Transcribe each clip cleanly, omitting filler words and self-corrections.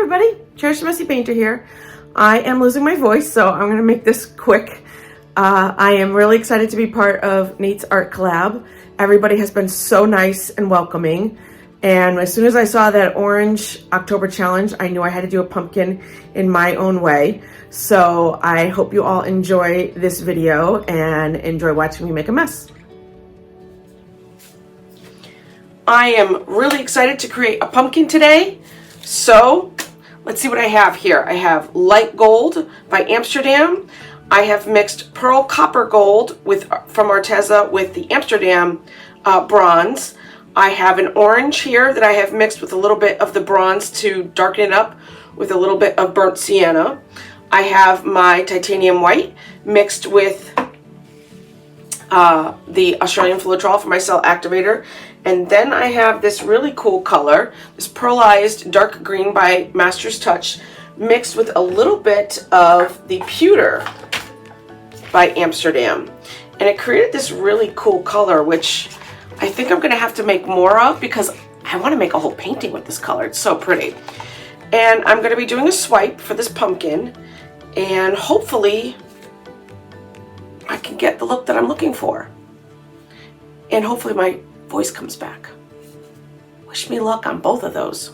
everybody, Cherish the Messy Painter here. I am losing my voice, so I'm going to make this quick. I am really excited to be part of Nate's Art Collab. Everybody has been so nice and welcoming. And as soon as I saw that orange October challenge, I knew I had to do a pumpkin in my own way. So I hope you all enjoy this video and enjoy watching me make a mess. I am really excited to create a pumpkin today. So let's see what I have here. I have light gold by Amsterdam. I have mixed pearl copper gold from Arteza with the Amsterdam bronze. I have an orange here that I have mixed with a little bit of the bronze to darken it up with a little bit of burnt sienna. I have my titanium white mixed with the Australian Fluidart for my cell activator. And then I have this really cool color, this pearlized dark green by Master's Touch, mixed with a little bit of the pewter by Amsterdam. And it created this really cool color, which I think I'm gonna have to make more of because I wanna make a whole painting with this color. It's so pretty. And I'm gonna be doing a swipe for this pumpkin, and hopefully I can get the look that I'm looking for. And hopefully my voice comes back. Wish me luck on both of those.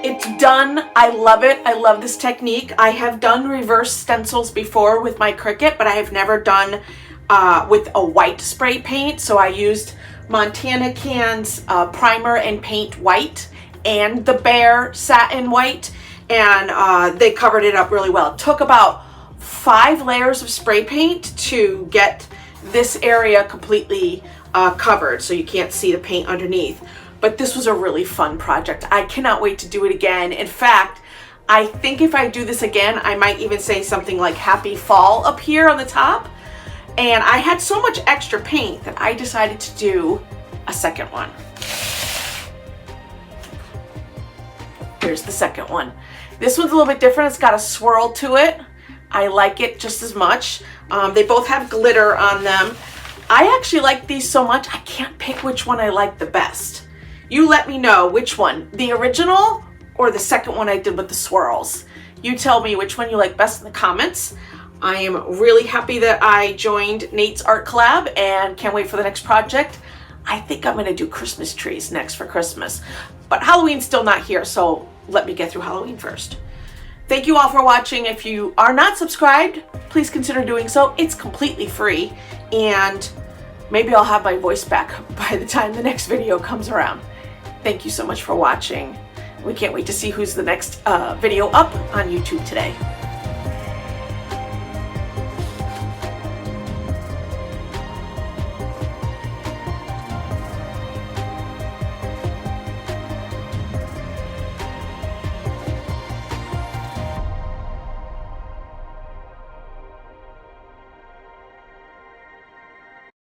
It's done. I love it. I love this technique. I have done reverse stencils before with my Cricut, but I have never done with a white spray paint. So I used Montana Can's primer and paint white and the Bear satin white, and they covered it up really well. It took about 5 layers of spray paint to get this area completely covered so you can't see the paint underneath. But this was a really fun project. I cannot wait to do it again. In fact, I think if I do this again, I might even say something like Happy Fall up here on the top. And I had so much extra paint that I decided to do a second one. Here's the second one. This one's a little bit different. It's got a swirl to it. I like it just as much. They both have glitter on them. I actually like these so much, I can't pick which one I like the best. You let me know which one, the original or the second one I did with the swirls. You tell me which one you like best in the comments. I am really happy that I joined Nate's Art Collab and can't wait for the next project. I think I'm gonna do Christmas trees next for Christmas, but Halloween's still not here, so let me get through Halloween first. Thank you all for watching. If you are not subscribed, please consider doing so. It's completely free, and maybe I'll have my voice back by the time the next video comes around. Thank you so much for watching. We can't wait to see who's the next video up on YouTube today.